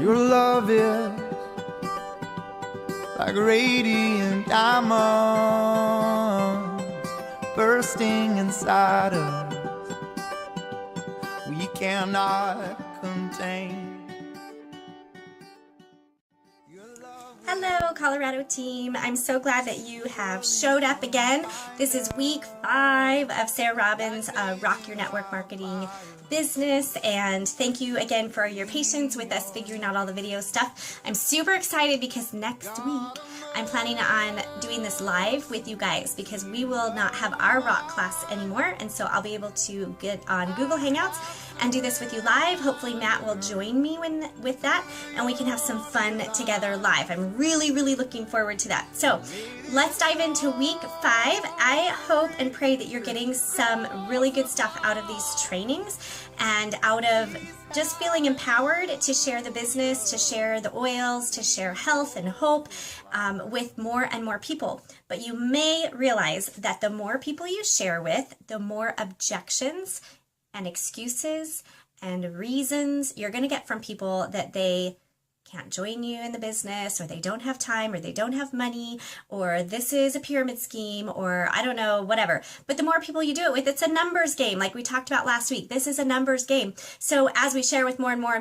Your love is like radiant diamonds bursting inside us, we cannot contain. Hello, Colorado team. I'm so glad that you have showed up again. This is week 5 of Sarah Robbins' Rock Your Network Marketing Business, and thank you again for your patience with us figuring out all the video stuff. I'm super excited because next week I'm planning on doing this live with you guys because we will not have our rock class anymore, and so I'll be able to get on Google Hangouts and do this with you live. Hopefully Matt will join me with that, and we can have some fun together live. I'm really looking forward to that. So let's dive into week 5. I hope and pray that you're getting some really good stuff out of these trainings and out of just feeling empowered to share the business, to share the oils, to share health and hope with more and more people. But you may realize that the more people you share with, the more objections and excuses and reasons you're going to get from people that they can't join you in the business, or they don't have time, or they don't have money, or this is a pyramid scheme, or I don't know, whatever. But the more people you do it with, it's a numbers game, like we talked about last week. This is a numbers game. So as we share with more and more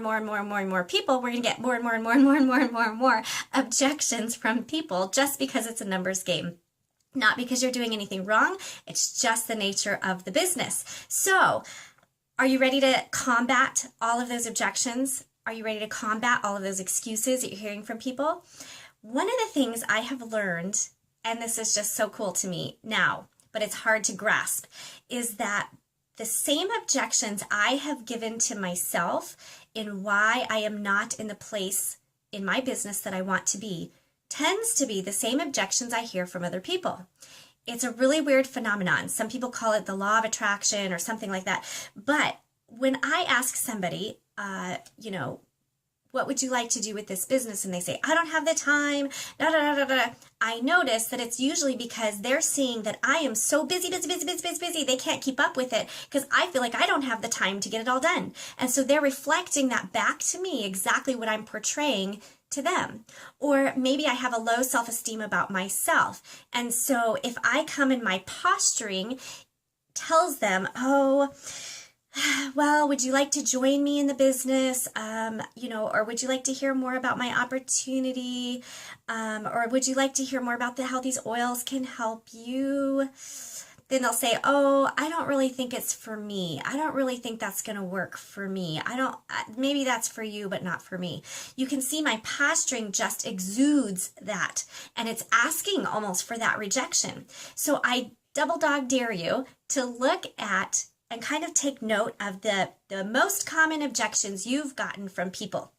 people, we're going to get more and more objections from people just because it's a numbers game. Not because you're doing anything wrong. It's just the nature of the business. So are you ready to combat all of those objections? Are you ready to combat all of those excuses that you're hearing from people? One of the things I have learned, and this is just so cool to me now, but it's hard to grasp, is that the same objections I have given to myself in why I am not in the place in my business that I want to be tends to be the same objections I hear from other people. It's a really weird phenomenon. Some people call it the law of attraction or something like that. But when I ask somebody, what would you like to do with this business? And they say, I don't have the time, I notice that it's usually because they're seeing that I am so busy, they can't keep up with it because I feel like I don't have the time to get it all done. And so they're reflecting that back to me, exactly what I'm portraying to them. Or maybe I have a low self-esteem about myself. And so if I come in, my posturing tells them, well, would you like to join me in the business? Or would you like to hear more about my opportunity? Or would you like to hear more about how these oils can help you? Then they'll say, I don't really think it's for me. I don't really think that's going to work for me. Maybe that's for you, but not for me. You can see my posturing just exudes that, and it's asking almost for that rejection. So I double dog dare you to look at and kind of take note of the most common objections you've gotten from people.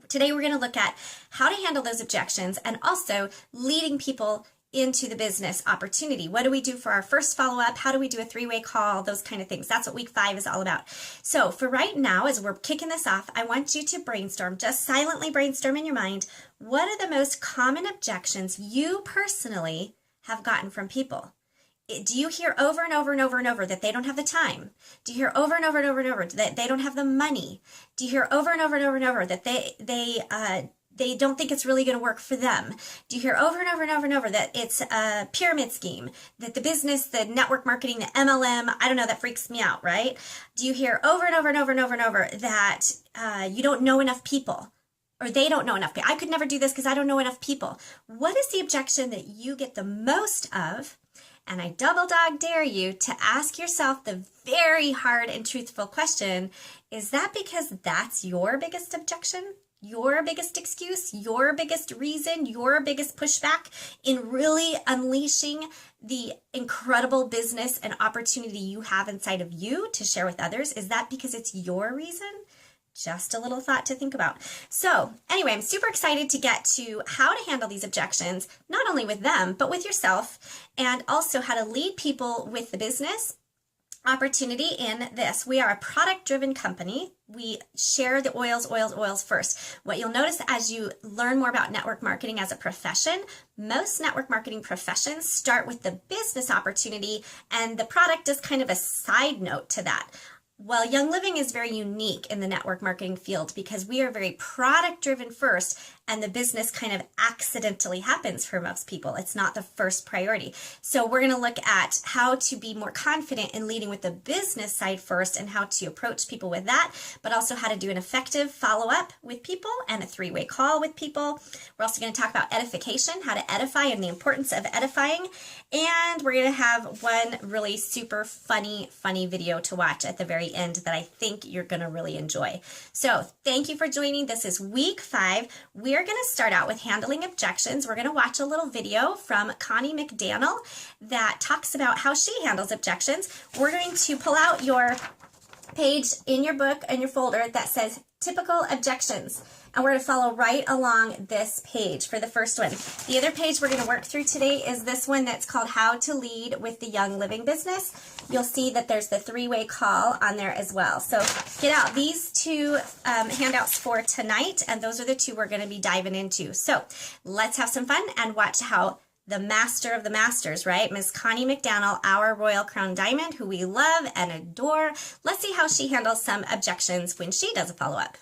Today we're going to look at how to handle those objections and also leading people into the business opportunity. What do we do for our first follow-up? How do we do a 3-way call? Those kind of things. That's what week 5 is all about. So for right now, as we're kicking this off, I want you to brainstorm, just silently brainstorm in your mind, what are the most common objections you personally have gotten from people? Do you hear over and over that they don't have the time? Do you hear over and over that they don't have the money? Do you hear over and over that they don't think it's really going to work for them? Do you hear over and over that it's a pyramid scheme, that the business, the network marketing, the MLM, I don't know, that freaks me out, right? Do you hear over and over that you don't know enough people? Or they don't know enough people. I could never do this because I don't know enough people. What is the objection that you get the most of? And I double dog dare you to ask yourself the very hard and truthful question, is that because that's your biggest objection? Your biggest excuse, your biggest reason, your biggest pushback in really unleashing the incredible business and opportunity you have inside of you to share with others? Is that because it's your reason? Just a little thought to think about. So anyway, I'm super excited to get to how to handle these objections, not only with them, but with yourself, and also how to lead people with the business opportunity in this. We are a product-driven company. We share the oils first. What you'll notice as you learn more about network marketing as a profession, most network marketing professions start with the business opportunity, and the product is kind of a side note to that. Well, Young Living is very unique in the network marketing field because we are very product driven first, and the business kind of accidentally happens for most people. It's not the first priority. So we're going to look at how to be more confident in leading with the business side first and how to approach people with that, but also how to do an effective follow-up with people and a three-way call with people. We're also going to talk about edification, how to edify and the importance of edifying. And we're going to have one really super funny video to watch at the very end that I think you're going to really enjoy. So thank you for joining. This is week 5. We're going to start out with handling objections. We're going to watch a little video from Connie McDaniel that talks about how she handles objections. We're going to pull out your page in your book and your folder that says typical objections. And we're going to follow right along this page for the first one. The other page we're going to work through today is this one that's called How to Lead with the Young Living Business. You'll see that there's the three-way call on there as well. So get out these two handouts for tonight, and those are the two we're going to be diving into. So let's have some fun and watch how the master of the masters, right? Miss Connie McDaniel, our Royal Crown Diamond, who we love and adore. Let's see how she handles some objections when she does a follow-up.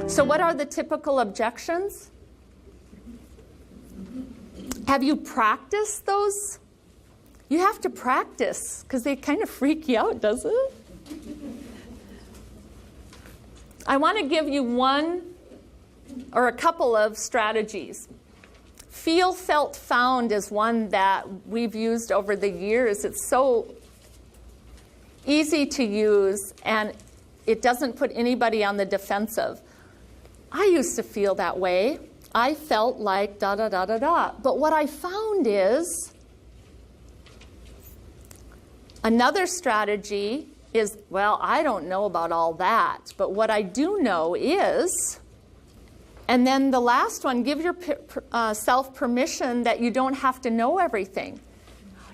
So what are the typical objections? Have you practiced those? You have to practice because they kind of freak you out, doesn't it? I want to give you one or a couple of strategies. Feel, felt, found is one that we've used over the years. It's so easy to use, and it doesn't put anybody on the defensive. I used to feel that way. I felt like da da da da da. But what I found is another strategy is, well, I don't know about all that. But what I do know is, and then the last one, give yourself permission that you don't have to know everything.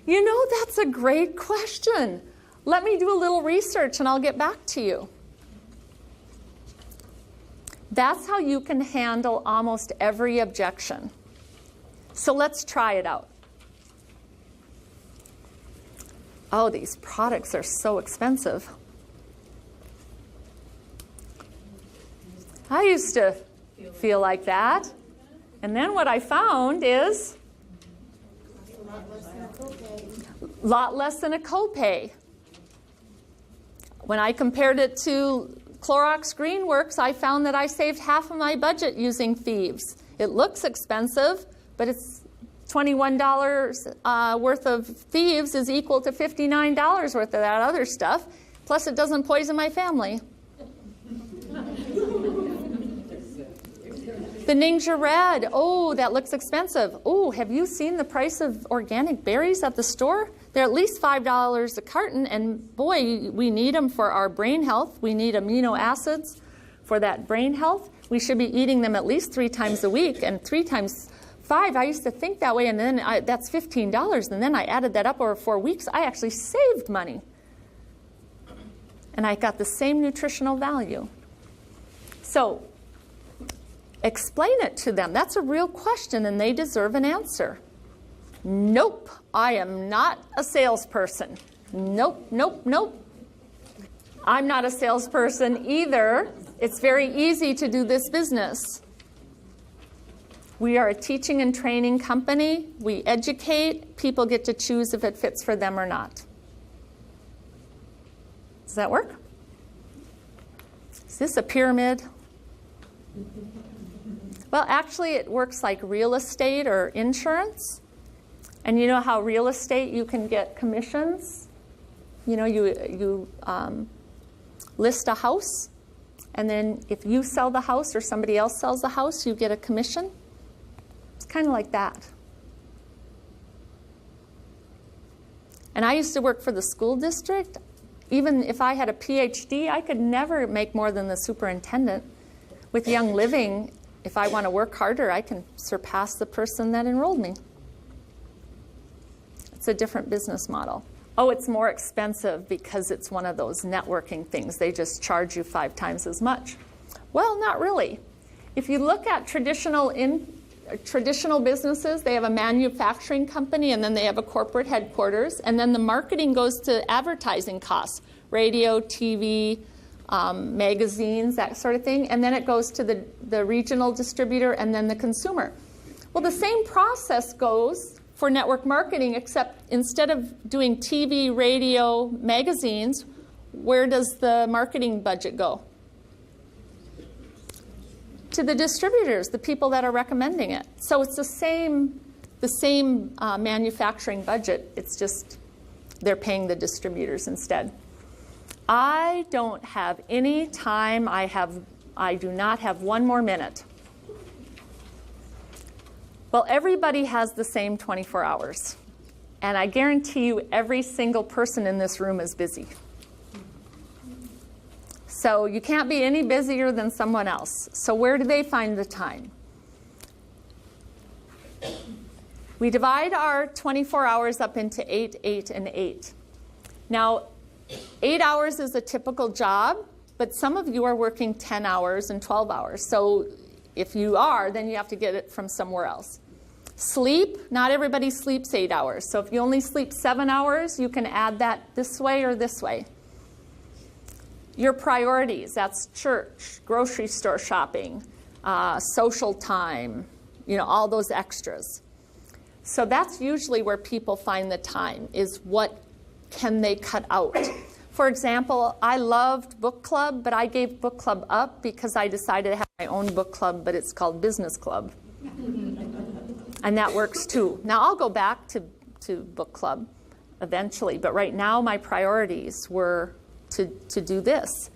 You know, that's a great question. Let me do a little research and I'll get back to you. That's how you can handle almost every objection. So let's try it out. Oh, these products are so expensive. I used to feel like that. And then what I found is a lot less than a copay. When I compared it to Clorox Greenworks, I found that I saved half of my budget using Thieves. It looks expensive, but it's $21 worth of Thieves is equal to $59 worth of that other stuff. Plus, it doesn't poison my family. The Ningxia Red, oh, that looks expensive. Oh, have you seen the price of organic berries at the store? They're at least $5 a carton, and boy, we need them for our brain health. We need amino acids for that brain health. We should be eating them at least 3 times a week, and 3 times 5, I used to think that way, and then that's $15, and then I added that up over 4 weeks. I actually saved money, and I got the same nutritional value. So explain it to them. That's a real question, and they deserve an answer. Nope, I am not a salesperson. Nope, nope, nope. I'm not a salesperson either. It's very easy to do this business. We are a teaching and training company. We educate. People get to choose if it fits for them or not. Does that work? Is this a pyramid? Well, actually, it works like real estate or insurance. And you know how real estate, you can get commissions? You know, you list a house, and then if you sell the house or somebody else sells the house, you get a commission. It's kind of like that. And I used to work for the school district. Even if I had a PhD, I could never make more than the superintendent. With Young Living, if I want to work harder, I can surpass the person that enrolled me. It's a different business model. Oh, it's more expensive because it's one of those networking things. They just charge you 5 times as much. Well, not really. If you look at traditional businesses, they have a manufacturing company and then they have a corporate headquarters, and then the marketing goes to advertising costs, radio, TV, magazines, that sort of thing, and then it goes to the regional distributor and then the consumer. Well, the same process goes for network marketing, except instead of doing TV, radio, magazines, where does the marketing budget go? To the distributors, the people that are recommending it. So it's the same manufacturing budget. It's just they're paying the distributors instead. I don't have any time. I do not have one more minute. Well, everybody has the same 24 hours. And I guarantee you every single person in this room is busy. So you can't be any busier than someone else. So where do they find the time? We divide our 24 hours up into 8, 8, and 8. Now, 8 hours is a typical job, but some of you are working 10 hours and 12 hours. So if you are, then you have to get it from somewhere else. Sleep, not everybody sleeps 8 hours. So if you only sleep 7 hours, you can add that this way or this way. Your priorities, that's church, grocery store shopping, social time, all those extras. So that's usually where people find the time, is what can they cut out. For example, I loved book club, but I gave book club up because I decided to have my own book club, but it's called business club. And that works too. Now I'll go back to book club eventually, but right now my priorities were to do this.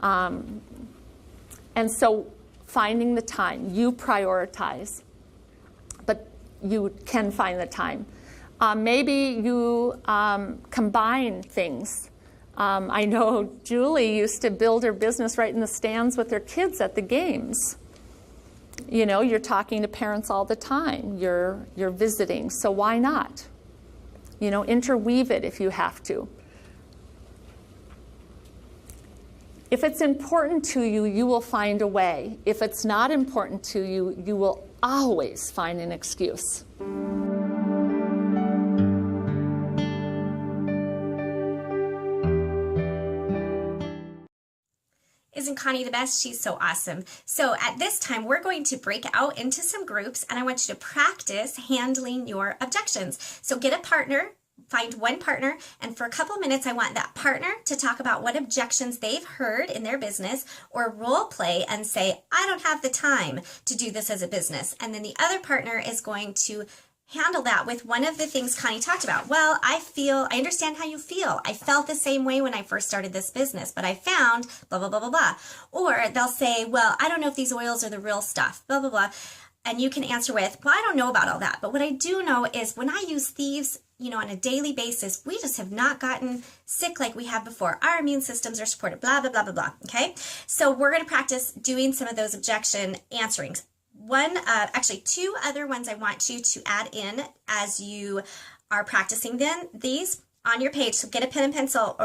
And so finding the time, you prioritize, but you can find the time. Maybe you combine things. I know Julie used to build her business right in the stands with her kids at the games. You're talking to parents all the time. You're visiting, so why not? Interweave it if you have to. If it's important to you, you will find a way. If it's not important to you, you will always find an excuse. Isn't Connie the best? She's so awesome. So at this time, we're going to break out into some groups, and I want you to practice handling your objections. So get a partner. Find one partner, and for a couple minutes I want that partner to talk about what objections they've heard in their business, or role play and say, I don't have the time to do this as a business. And then the other partner is going to handle that with one of the things Connie talked about. Well, I understand how you feel. I felt the same way when I first started this business, but I found blah, blah, blah, blah, blah. Or they'll say, well, I don't know if these oils are the real stuff, blah, blah, blah. And you can answer with, well, I don't know about all that. But what I do know is when I use thieves, on a daily basis, we just have not gotten sick like we have before. Our immune systems are supported, blah, blah, blah, blah, blah. Okay. So we're going to practice doing some of those objection answerings. Actually, two other ones I want you to add in as you are practicing these on your page. So get a pen and pencil,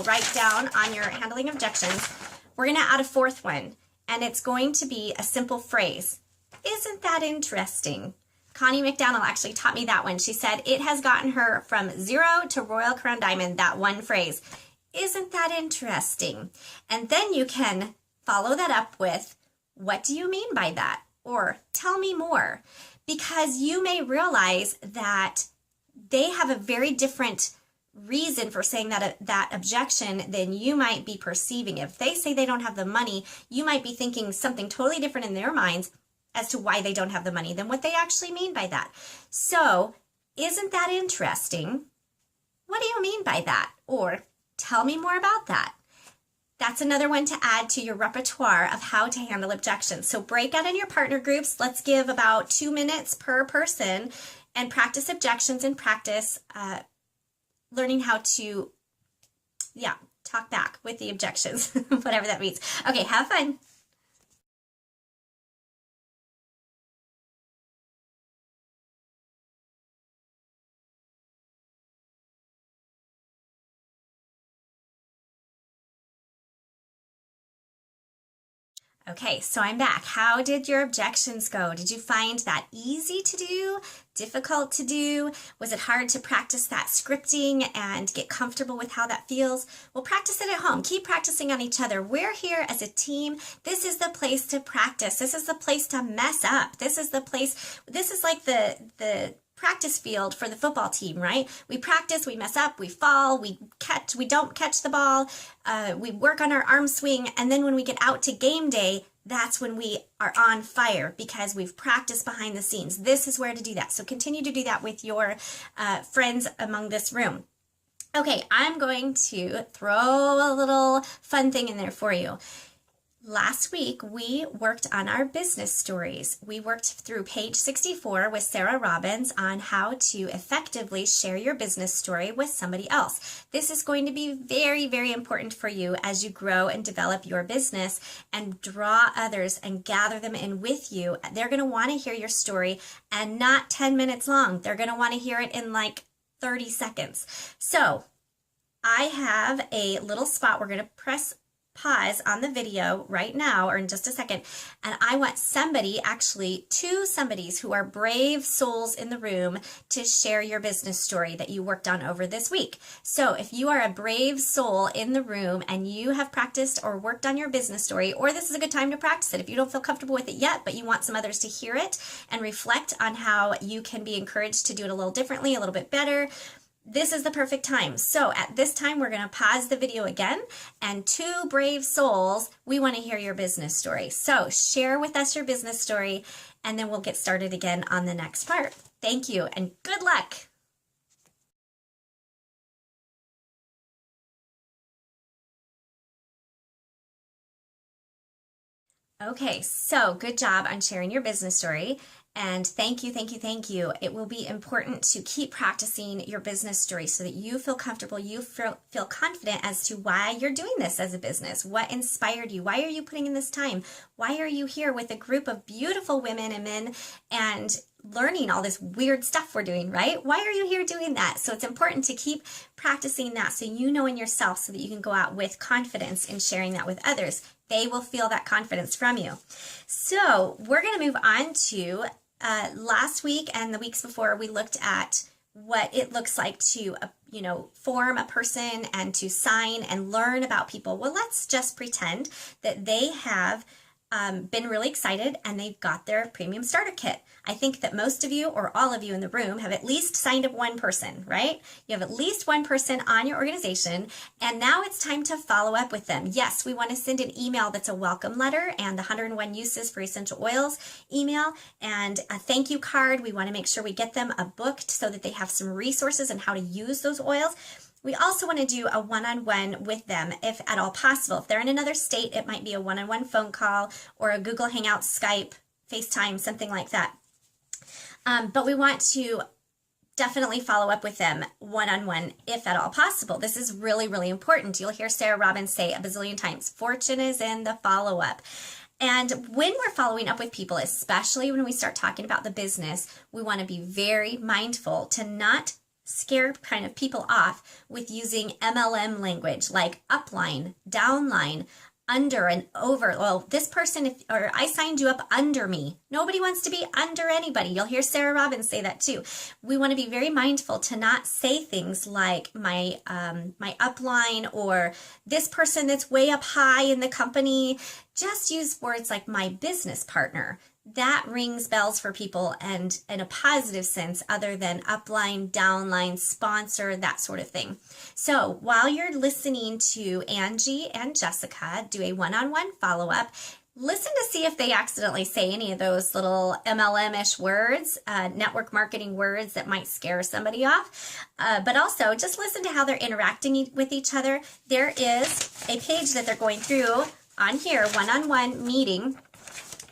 write down on your handling objections. We're going to add a fourth one, and it's going to be a simple phrase. Isn't that interesting? Connie McDonald actually taught me that one. She said it has gotten her from 0 to Royal Crown Diamond, that one phrase. Isn't that interesting? And then you can follow that up with, what do you mean by that? Or tell me more. Because you may realize that they have a very different reason for saying that objection than you might be perceiving. If they say they don't have the money, you might be thinking something totally different in their minds as to why they don't have the money than what they actually mean by that. So, isn't that interesting? What do you mean by that? Or, tell me more about that. That's another one to add to your repertoire of how to handle objections. So break out in your partner groups. Let's give about 2 minutes per person and practice objections and practice learning how to, talk back with the objections, whatever that means. Okay, have fun. Okay, so I'm back. How did your objections go? Did you find that easy to do? Difficult to do? Was it hard to practice that scripting and get comfortable with how that feels? Well, practice it at home. Keep practicing on each other. We're here as a team. This is the place to practice. This is the place to mess up. This is the place, this is like the practice field for the football team, right? We practice, we mess up, we fall, we don't catch the ball, we work on our arm swing, and then when we get out to game day, that's when we are on fire because we've practiced behind the scenes. This is where to do that. So continue to do that with your friends among this room. Okay, I'm going to throw a little fun thing in there for you. Last week, we worked on our business stories. We worked through page 64 with Sarah Robbins on how to effectively share your business story with somebody else. This is going to be very, very important for you as you grow and develop your business and draw others and gather them in with you. They're going to want to hear your story and not 10 minutes long. They're going to want to hear it in like 30 seconds. So I have a little spot. We're going to press pause on the video right now or in just a second, and I want somebody, actually two somebodies who are brave souls in the room, to share your business story that you worked on over this week. So if you are a brave soul in the room and you have practiced or worked on your business story, or this is a good time to practice it if you don't feel comfortable with it yet but you want some others to hear it and reflect on how you can be encouraged to do it a little differently, a little bit better, this is the perfect time. So at this time, we're going to pause the video again, and two brave souls, we want to hear your business story. So share with us your business story, and then we'll get started again on the next part. Thank you, and good luck. Okay, so good job on sharing your business story. And thank you, thank you, thank you. It will be important to keep practicing your business story so that you feel comfortable, you feel confident as to why you're doing this as a business. What inspired you? Why are you putting in this time? Why are you here with a group of beautiful women and men and learning all this weird stuff we're doing, right? Why are you here doing that? So it's important to keep practicing that so you know in yourself so that you can go out with confidence in sharing that with others. They will feel that confidence from you. So we're going to move on to last week and the weeks before. We looked at what it looks like to, form a person and to sign and learn about people. Well, let's just pretend that they have been really excited and they've got their premium starter kit. I think that most of you or all of you in the room have at least signed up one person, right? You have at least one person on your organization, and now it's time to follow up with them. Yes, we want to send an email that's a welcome letter and the 101 uses for essential oils email and a thank you card. We want to make sure we get them a booked so that they have some resources on how to use those oils. We also want to do a one-on-one with them if at all possible. If they're in another state, it might be a one-on-one phone call or a Google Hangout, Skype, FaceTime, something like that. But we want to definitely follow up with them one-on-one if at all possible. This is really, really important. You'll hear Sarah Robbins say a bazillion times, fortune is in the follow-up. And when we're following up with people, especially when we start talking about the business, we want to be very mindful to not scare kind of people off with using MLM language like upline, downline, under and over. Well, this person, or I signed you up under me. Nobody wants to be under anybody. You'll hear Sarah Robbins say that too. We want to be very mindful to not say things like my upline or this person that's way up high in the company. Just use words like my business partner. That rings bells for people and in a positive sense other than upline, downline, sponsor, that sort of thing. So while you're listening to Angie and Jessica do a one-on-one follow-up, listen to see if they accidentally say any of those little MLM-ish words, network marketing words that might scare somebody off. But also just listen to how they're interacting with each other. There is a page that they're going through on here, one-on-one meeting.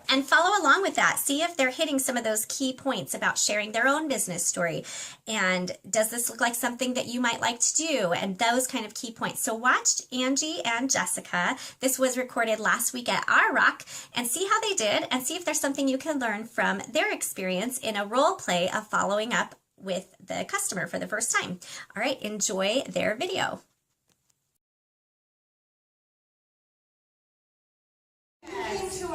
And follow along with that. See if they're hitting some of those key points about sharing their own business story. And does this look like something that you might like to do? And those kind of key points. So watch Angie and Jessica. This was recorded last week at Our Rock. And see how they did. And see if there's something you can learn from their experience in a role play of following up with the customer for the first time. All right, enjoy their video. To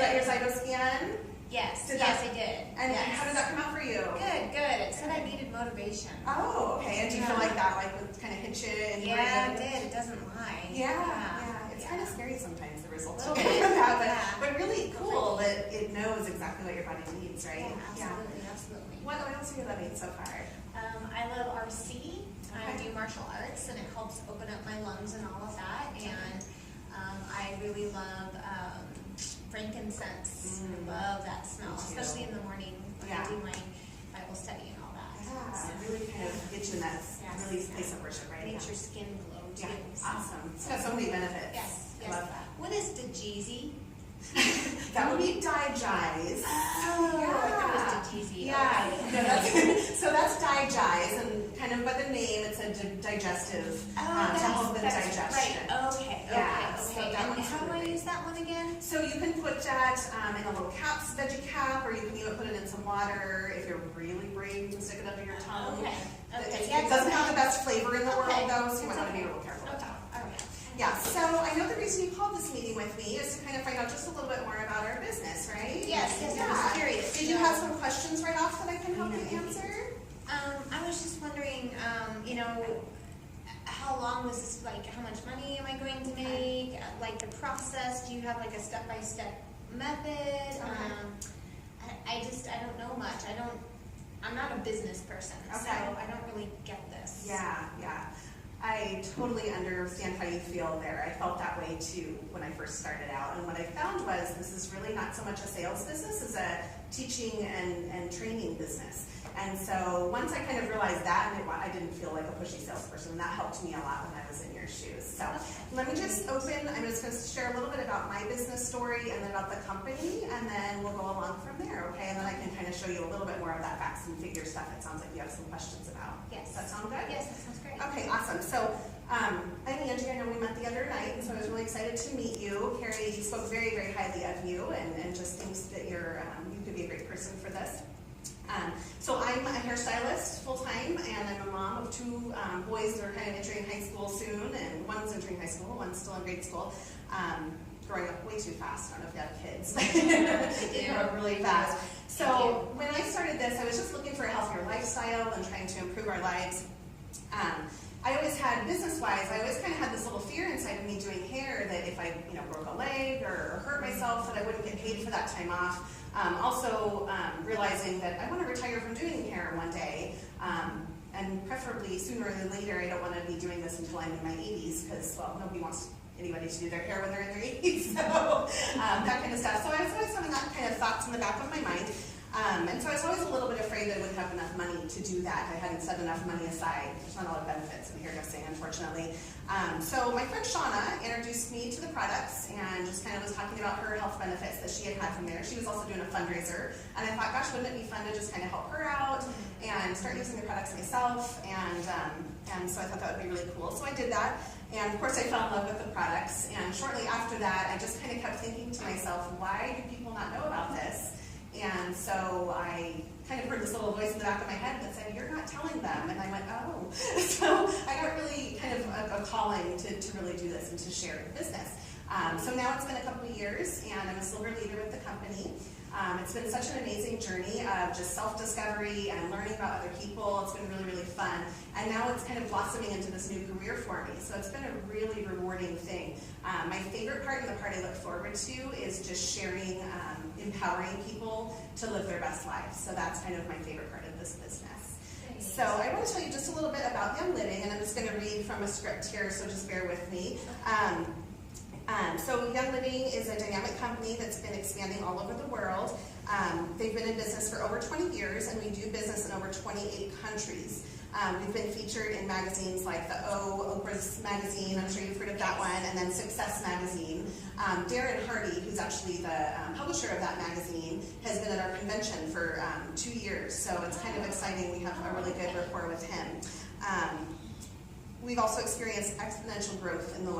got your Zytoscan? Yes, Did yes, that- I did. And yes. how did that come out for you? Good, good. It said I needed motivation. Oh, okay. And do you feel like that would kind of hit you? And Yeah, it did. It doesn't lie. Yeah. It's kind of scary sometimes, the results you Little get bit. from that, Yeah. but really cool that it knows exactly what your body needs, right? Absolutely, absolutely. What else are you loving so far? I love RC. I Okay. do martial arts, and it helps open up my lungs and all of that. And I really love frankincense. I love that smell, Me too. especially in the morning when Yeah. I do my Bible study and all that. Yeah, really kind of get you in that Yes. really place of worship, right? Makes your skin glow too. Yeah, So- awesome. It's got so many benefits. Yes, I yes. love that. What is Dajeezy? That would be digize. Oh, I thought it was Dajeezy. Yeah, Okay. no, that's, so that's digize, and kind of by the name, it's a digestive to help with that's digestion. Right. Okay. Yeah, so Okay. that And one's how do I really use that one again? So you can put that in a little caps, veggie cap, or you can even put it in some water. If you're really brave, you can stick it under your tongue. Okay. Okay. It doesn't have the best flavor in the world, Okay. though, so you It's might want to be okay. a little careful. Okay. All right. Yeah, so I know the reason you called this meeting with me is to kind of find out just a little bit more about our business, right? Yes, I Yeah. was curious. Did you have some questions right off that I can help you answer? I was just wondering, how long was this, like, how much money am I going to make? Like, the process, do you have, like, a step-by-step method? I don't know much. I'm not a business person, so Okay. I don't really get this. Yeah. I totally understand how you feel there. I felt that way too when I first started out. And what I found was this is really not so much a sales business as a teaching and training business. And so once I kind of realized that, and I didn't feel like a pushy salesperson, that helped me a lot when I was in your shoes. So let me just open, I'm just going to share a little bit about my business story and then about the company, and then we'll go along from there, okay? And then I can kind of show you a little bit more of that facts and figures stuff it sounds like you have some questions about. Yes. Does that sound good? Yes, that sounds great. Okay, awesome. So I'm Angie. I know we met the other night, and so I was really excited to meet you. Carrie spoke very, very highly of you and just thinks that you could be a great person for this. So I'm a hairstylist full-time, and I'm a mom of two boys that are kind of entering high school soon, and one's entering high school, one's still in grade school. Growing up way too fast. I don't know if you have kids. They grow up really fast. So when I started this, I was just looking for a healthier lifestyle and trying to improve our lives. I always had, business-wise, I always kind of had this little fear inside of me doing hair that if I, broke a leg or hurt myself, that I wouldn't get paid for that time off. Also realizing that I want to retire from doing hair one day, and preferably sooner than later. I don't want to be doing this until I'm in my 80s because, well, nobody wants anybody to do their hair when they're in their 80s, so that kind of stuff. So I was always having that kind of thoughts in the back of my mind. And so I was always a little bit afraid that I wouldn't have enough money to do that. I hadn't set enough money aside. There's not a lot of benefits in hairdressing, unfortunately. So my friend Shauna introduced me to the products and just kind of was talking about her health benefits that she had had from there. She was also doing a fundraiser, and I thought, gosh, wouldn't it be fun to just kind of help her out and start using the products myself? And so I thought that would be really cool. So I did that, and of course I fell in love with the products. And shortly after that, I just kind of kept thinking to myself, why do people not know about this? And so I kind of heard this little voice in the back of my head that said, you're not telling them. And I went, oh. So I got really kind of a calling to really do this and to share the business. So now it's been a couple of years, and I'm a silver leader with the company. It's been such an amazing journey of just self-discovery and learning about other people. It's been really, really fun. And now it's kind of blossoming into this new career for me. So it's been a really rewarding thing. My favorite part and the part I look forward to is just sharing, empowering people to live their best lives. So that's kind of my favorite part of this business. So I want to tell you just a little bit about Young Living, and I'm just going to read from a script here, so just bear with me. So Young Living is a dynamic company that's been expanding all over the world. They've been in business for over 20 years, and we do business in over 28 countries. We've been featured in magazines like the Oprah's magazine, I'm sure you've heard of that one, and then Success magazine. Darren Hardy, who's actually the publisher of that magazine, has been at our convention for 2 years, so it's kind of exciting. We have a really good rapport with him. We've also experienced exponential growth in the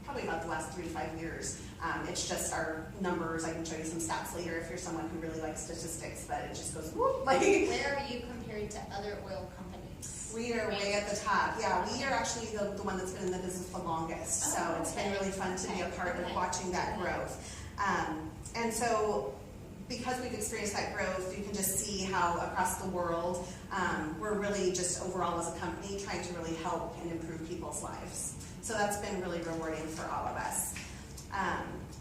probably about the last 3 to 5 years. It's just our numbers. I can show you some stats later if you're someone who really likes statistics, but it just goes whoop. Like, Where are you compared to other oil companies? we are way at the top. Yeah, we are actually the one that's been in the business the longest. So it's been really fun to be a part of watching that growth. And so because we've experienced that growth, you can just see how across the world, we're really just overall as a company trying to really help and improve people's lives. So that's been really rewarding for all of us.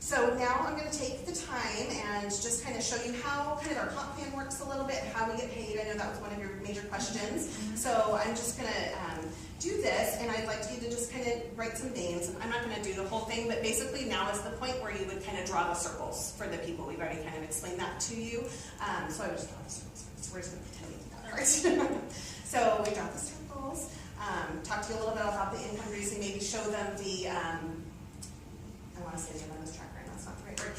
So now I'm going to take the time and just kind of show you how kind of our comp plan works a little bit, how we get paid. I know that was one of your major questions. So I'm just going to do this, and I'd like you to just kind of write some names. I'm not going to do the whole thing, but basically now is the point where you would kind of draw the circles for the people. We've already kind of explained that to you. So I would just draw the circles first. We're just going to pretend we did that part. So we draw the circles. Talk to you a little bit about the income producing, maybe show them the, I want to say the bonus tracker, that's not the right word.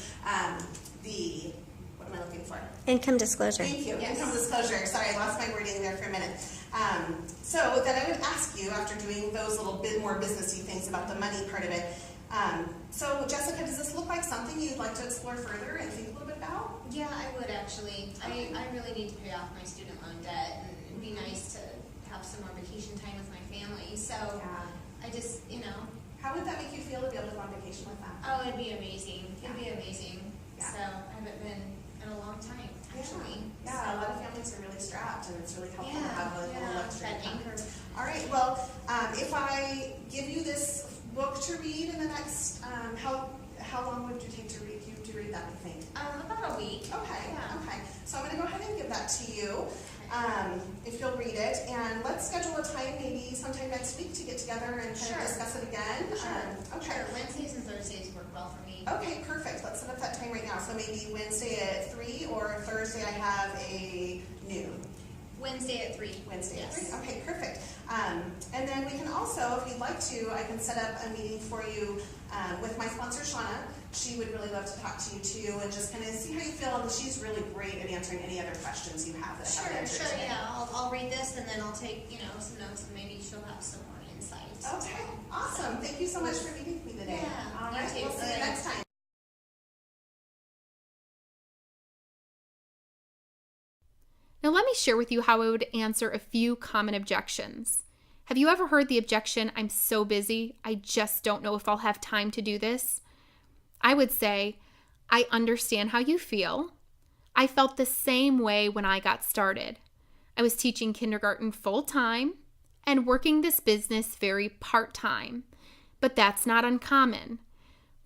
What am I looking for? Income disclosure. Thank you. Yes. Income disclosure. Sorry, I lost my wording there for a minute. So then I would ask you, after doing those little bit more businessy things about the money part of it, so Jessica, does this look like something you'd like to explore further and think a little bit about? Yeah, I would actually. I really need to pay off my student loan debt, and it'd be nice to have some more vacation time with my family. So I just, How would that make you feel to be able to go on vacation with them? oh, it'd be amazing. It'd be amazing. Yeah. So I haven't been in a long time, actually. Yeah, So, a lot of families are really strapped, and it's really helpful to yeah, have a little extra that income. anchor. All right, well, if I give you this book to read in the next, how long would you take to read that, I think? About a week. Okay, Yeah. okay. So I'm going to go ahead and give that to you, if you'll read it. And let's schedule a time, maybe sometime next week, to get together and kind Sure. of discuss it again. Okay. Sure. Wednesdays and Thursdays work well for me. Okay, perfect. Let's set up that time right now. So maybe Wednesday at 3 or Thursday I have a noon. Wednesday at 3. Wednesday at Yes. 3. Okay, perfect. And then we can also, if you'd like to, I can set up a meeting for you with my sponsor, Shauna. She would really love to talk to you too and just kind of see how you feel. And she's really great at answering any other questions you have that I haven't answered Sure, today. yeah. I'll read this and then I'll take, some notes and maybe she'll have some more insights. Okay, awesome. Thank you so much for meeting with me today. Yeah, All you right, too. we'll see you Bye. next time. Now let me share with you how I would answer a few common objections. Have you ever heard the objection, I'm so busy, I just don't know if I'll have time to do this? I would say, I understand how you feel. I felt the same way when I got started. I was teaching kindergarten full-time and working this business very part-time, but that's not uncommon.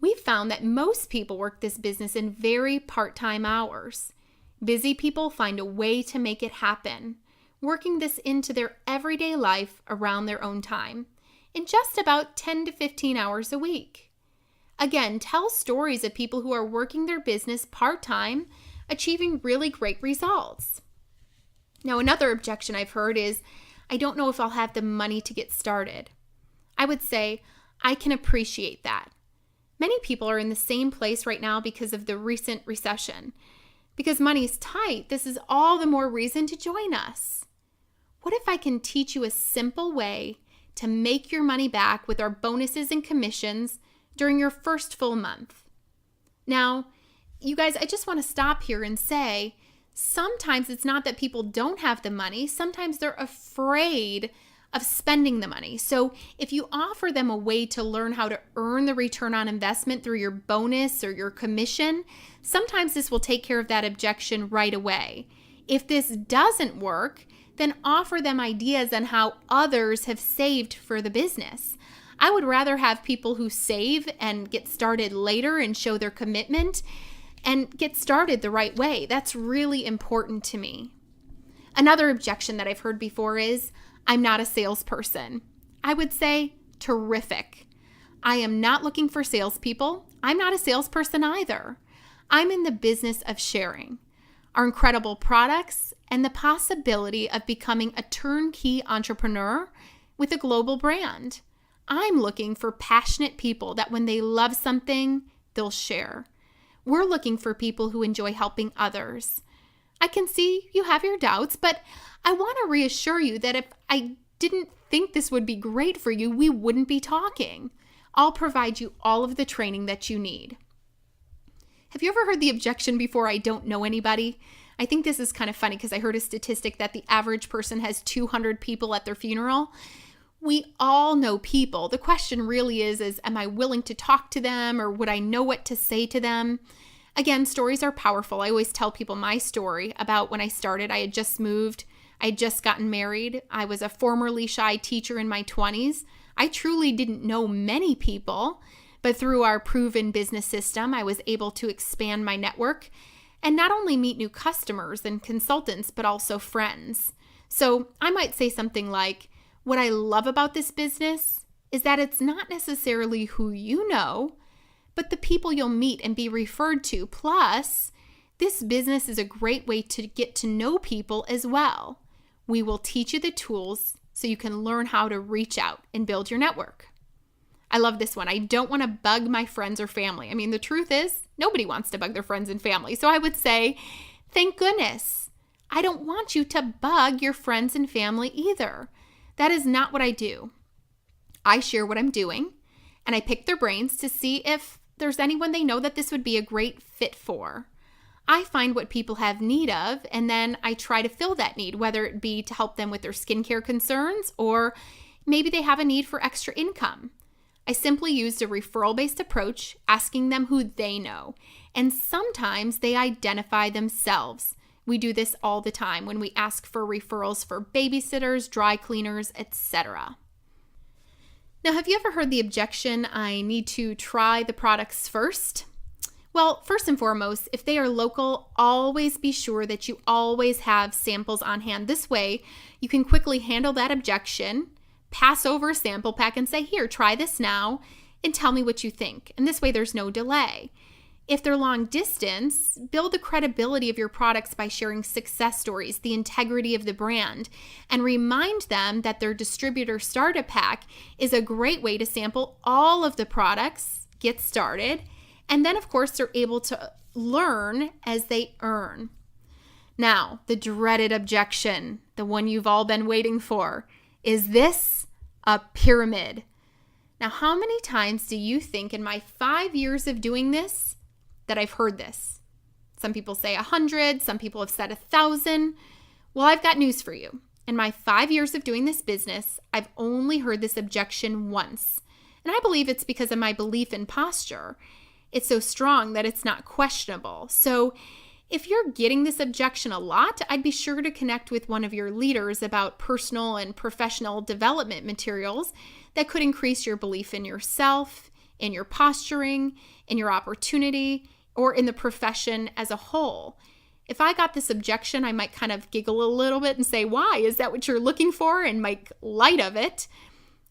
We found that most people work this business in very part-time hours. Busy people find a way to make it happen, working this into their everyday life around their own time, in just about 10 to 15 hours a week. Again, tell stories of people who are working their business part-time, achieving really great results. Now, another objection I've heard is, I don't know if I'll have the money to get started. I would say, I can appreciate that. Many people are in the same place right now because of the recent recession. Because money's tight, this is all the more reason to join us. What if I can teach you a simple way to make your money back with our bonuses and commissions during your first full month? Now, you guys, I just want to stop here and say, sometimes it's not that people don't have the money. Sometimes they're afraid of spending the money. So if you offer them a way to learn how to earn the return on investment through your bonus or your commission, sometimes this will take care of that objection right away. If this doesn't work, then offer them ideas on how others have saved for the business. I would rather have people who save and get started later and show their commitment and get started the right way. That's really important to me. Another objection that I've heard before is, I'm not a salesperson. I would say, terrific. I am not looking for salespeople. I'm not a salesperson either. I'm in the business of sharing our incredible products and the possibility of becoming a turnkey entrepreneur with a global brand. I'm looking for passionate people that when they love something, they'll share. We're looking for people who enjoy helping others. I can see you have your doubts, but I want to reassure you that if I didn't think this would be great for you, we wouldn't be talking. I'll provide you all of the training that you need. Have you ever heard the objection before, I don't know anybody? I think this is kind of funny because I heard a statistic that the average person has 200 people at their funeral. We all know people. The question really is am I willing to talk to them, or would I know what to say to them? Again, stories are powerful. I always tell people my story about when I started. I had just moved. I had just gotten married. I was a formerly shy teacher in my 20s. I truly didn't know many people, but through our proven business system, I was able to expand my network and not only meet new customers and consultants, but also friends. So I might say something like, what I love about this business is that it's not necessarily who you know, but the people you'll meet and be referred to. Plus, this business is a great way to get to know people as well. We will teach you the tools so you can learn how to reach out and build your network. I love this one. I don't want to bug my friends or family. I mean, the truth is, nobody wants to bug their friends and family. So I would say, thank goodness. I don't want you to bug your friends and family either. That is not what I do. I share what I'm doing, and I pick their brains to see if there's anyone they know that this would be a great fit for. I find what people have need of, and then I try to fill that need, whether it be to help them with their skincare concerns, or maybe they have a need for extra income. I simply used a referral-based approach, asking them who they know, and sometimes they identify themselves. We do this all the time when we ask for referrals for babysitters, dry cleaners, etc. Now, have you ever heard the objection, I need to try the products first? Well, first and foremost, if they are local, always be sure that you always have samples on hand. This way, you can quickly handle that objection, pass over a sample pack and say, here, try this now, and tell me what you think. And this way, there's no delay. If they're long distance, build the credibility of your products by sharing success stories, the integrity of the brand, and remind them that their distributor starter pack is a great way to sample all of the products, get started, and then of course they're able to learn as they earn. Now, the dreaded objection, the one you've all been waiting for, is this a pyramid? Now, how many times do you think in my 5 years of doing this that I've heard this? Some people say 100, some people have said 1,000. Well, I've got news for you. In my 5 years of doing this business, I've only heard this objection once. And I believe it's because of my belief in posture. It's so strong that it's not questionable. So if you're getting this objection a lot, I'd be sure to connect with one of your leaders about personal and professional development materials that could increase your belief in yourself, in your posturing, in your opportunity, or in the profession as a whole. If I got this objection, I might kind of giggle a little bit and say, why? Is that what you're looking for? And make light of it.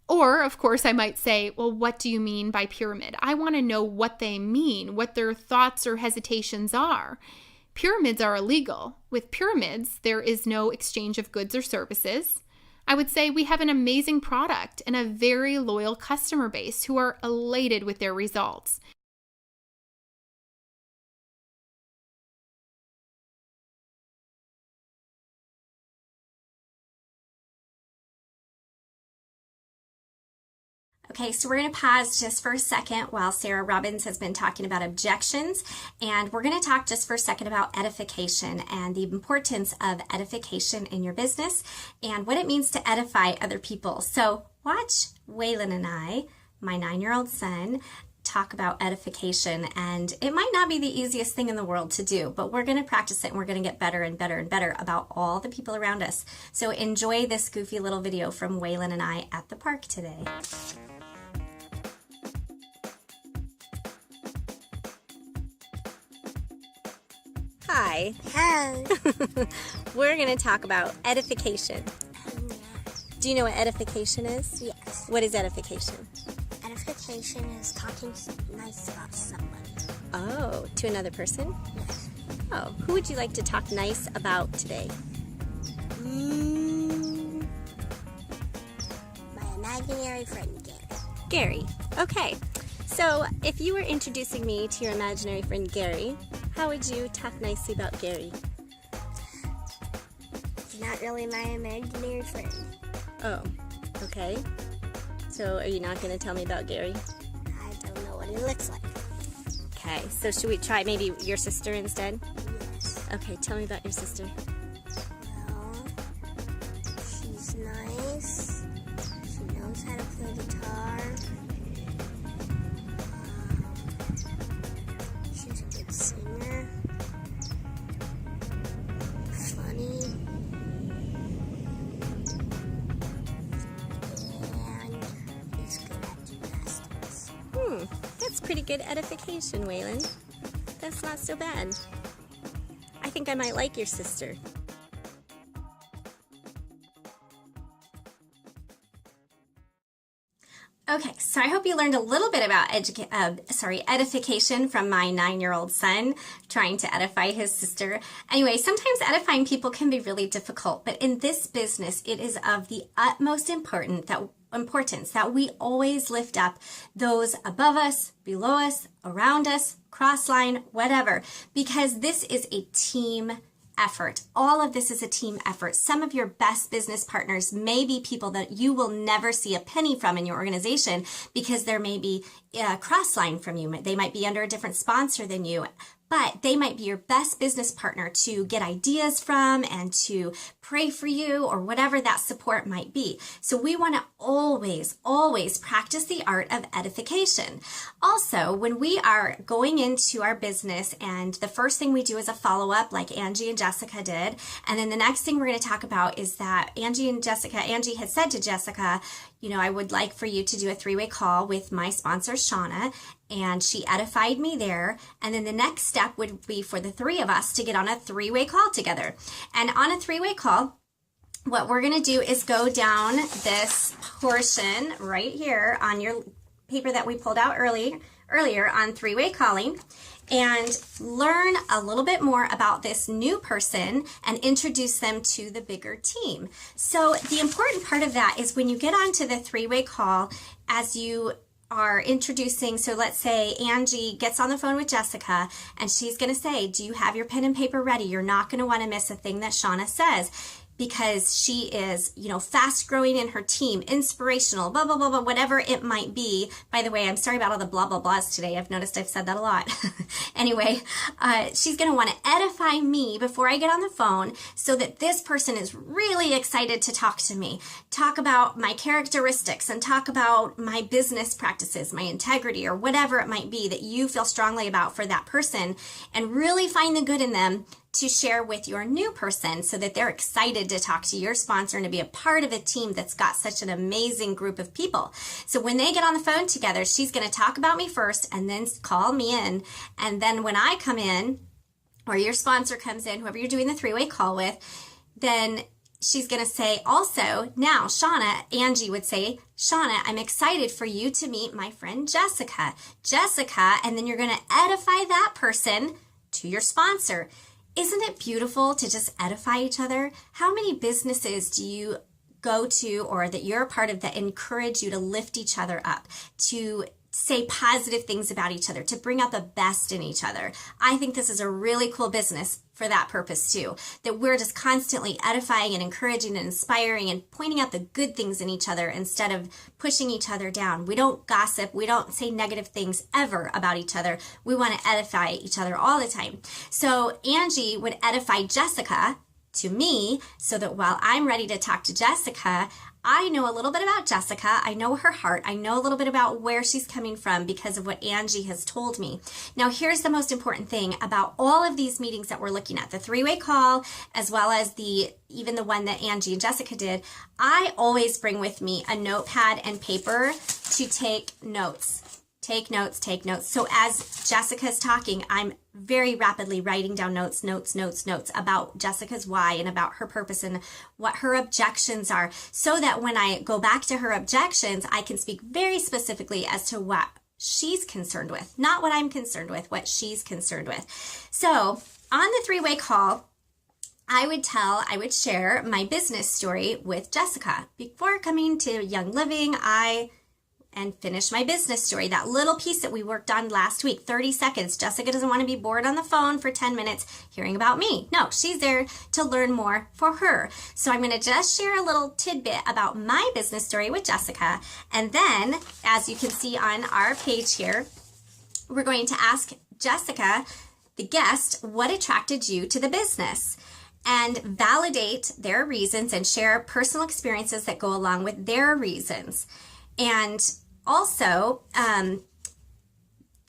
Or, of course, I might say, well, what do you mean by pyramid? I want to know what they mean, what their thoughts or hesitations are. Pyramids are illegal. With pyramids, there is no exchange of goods or services. I would say we have an amazing product and a very loyal customer base who are elated with their results. Okay, so we're going to pause just for a second while Sarah Robbins has been talking about objections, and we're going to talk just for a second about edification and the importance of edification in your business and what it means to edify other people. So watch Waylon and I, my 9-year-old son, talk about edification, and it might not be the easiest thing in the world to do, but we're going to practice it and we're going to get better and better and better about all the people around us. So enjoy this goofy little video from Waylon and I at the park today. Hi. Hi. We're going to talk about edification. Do you know what edification is? Yes. What is edification? Edification is talking nice about somebody. Oh, to another person? Yes. Oh, who would you like to talk nice about today? My imaginary friend Gary. Gary. Okay. So, if you were introducing me to your imaginary friend Gary, how would you talk nicely about Gary? He's not really my imaginary friend. Oh, okay. So, are you not going to tell me about Gary? I don't know what he looks like. Okay, so should we try maybe your sister instead? Yes. Okay, tell me about your sister. Well, she's nice. She knows pretty good edification, Waylon. That's not so bad. I think I might like your sister. Okay, so I hope you learned a little bit about edification from my 9-year-old son trying to edify his sister. Anyway, sometimes edifying people can be really difficult, but in this business, it is of the utmost importance that we always lift up those above us, below us, around us, cross line, whatever, because this is a team effort. All of this is a team effort. Some of your best business partners may be people that you will never see a penny from in your organization because there may be a cross line from you. They might be under a different sponsor than you, but they might be your best business partner to get ideas from and to pray for you or whatever that support might be. So we want to always, always practice the art of edification. Also, when we are going into our business and the first thing we do is a follow-up like Angie and Jessica did, and then the next thing we're going to talk about is that Angie had said to Jessica, you know, I would like for you to do a 3-way call with my sponsor, Shauna, and she edified me there. And then the next step would be for the 3 of us to get on a 3-way call together. And on a 3-way call, what we're going to do is go down this portion right here on your paper that we pulled out earlier on 3-way calling, and learn a little bit more about this new person and introduce them to the bigger team. So the important part of that is when you get onto the 3-way call, as you are introducing, so let's say Angie gets on the phone with Jessica and she's going to say, do you have your pen and paper ready? You're not going to want to miss a thing that Shauna says, because she is, you know, fast growing in her team, inspirational, blah, blah, blah, blah, whatever it might be. By the way, I'm sorry about all the blah, blah, blahs today. I've noticed I've said that a lot. Anyway, she's going to want to edify me before I get on the phone so that this person is really excited to talk to me, talk about my characteristics and talk about my business practices, my integrity, or whatever it might be that you feel strongly about for that person, and really find the good in them to share with your new person so that they're excited to talk to your sponsor and to be a part of a team that's got such an amazing group of people. So when they get on the phone together, she's going to talk about me first and then call me in. And then when I come in, or your sponsor comes in, whoever you're doing the 3-way call with, then she's going to say also, now Shauna, Angie would say, Shauna, I'm excited for you to meet my friend Jessica. Jessica, and then you're going to edify that person to your sponsor. Isn't it beautiful to just edify each other? How many businesses do you go to or that you're a part of that encourage you to lift each other up, to say positive things about each other, to bring out the best in each other? I think this is a really cool business for that purpose too, that we're just constantly edifying and encouraging and inspiring and pointing out the good things in each other instead of pushing each other down. We don't gossip. We don't say negative things ever about each other. We want to edify each other all the time. So Angie would edify Jessica to me so that while I'm ready to talk to Jessica, I know a little bit about Jessica. I know her heart. I know a little bit about where she's coming from because of what Angie has told me. Now, here's the most important thing about all of these meetings that we're looking at, the 3-way call, as well as even the one that Angie and Jessica did. I always bring with me a notepad and paper to take notes. Take notes, take notes. So as Jessica's talking, I'm very rapidly writing down notes about Jessica's why and about her purpose and what her objections are, so that when I go back to her objections, I can speak very specifically as to what she's concerned with, not what I'm concerned with, what she's concerned with. So on the 3-way call, I would share my business story with Jessica. Before coming to Young Living, and finish my business story, that little piece that we worked on last week, 30 seconds. Jessica doesn't want to be bored on the phone for 10 minutes hearing about me. No, she's there to learn more for her. So I'm going to just share a little tidbit about my business story with Jessica. And then, as you can see on our page here, we're going to ask Jessica, the guest, what attracted you to the business? And validate their reasons and share personal experiences that go along with their reasons. And also,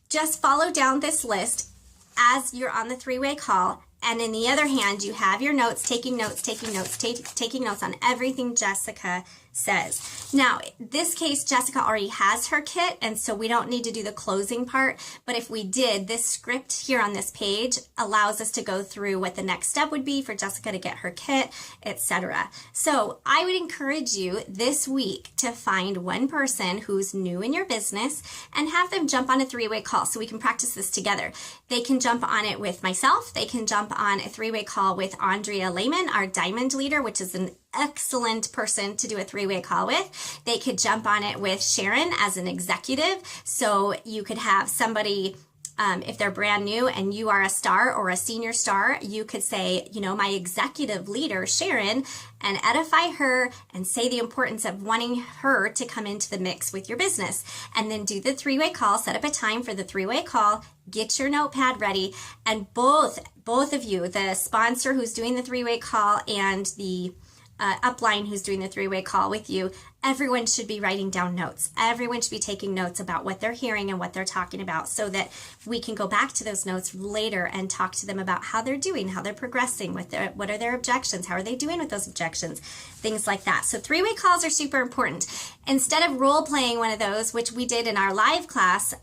just follow down this list as you're on the 3-way call And in the other hand, you have your notes, taking notes on everything Jessica says. Now, this case, Jessica already has her kit, and so we don't need to do the closing part. But if we did, this script here on this page allows us to go through what the next step would be for Jessica to get her kit, etc. So I would encourage you this week to find one person who's new in your business and have them jump on a 3-way call so we can practice this together. They can jump on it with myself. They can jump on a 3-way call with Andrea Lehman, our diamond leader, which is an excellent person to do a 3-way call with. They could jump on it with Sharon as an executive. So you could have somebody, if they're brand new and you are a star or a senior star, you could say, you know, my executive leader, Sharon, and edify her and say the importance of wanting her to come into the mix with your business. And then do the 3-way call, set up a time for the 3-way call, get your notepad ready, and both of you, the sponsor who's doing the 3-way call and the upline who's doing the 3-way call with you, everyone should be writing down notes. Everyone should be taking notes about what they're hearing and what they're talking about so that we can go back to those notes later and talk to them about how they're doing, how they're progressing, what are their objections, how are they doing with those objections, things like that. So 3-way calls are super important. Instead of role playing one of those, which we did in our live class,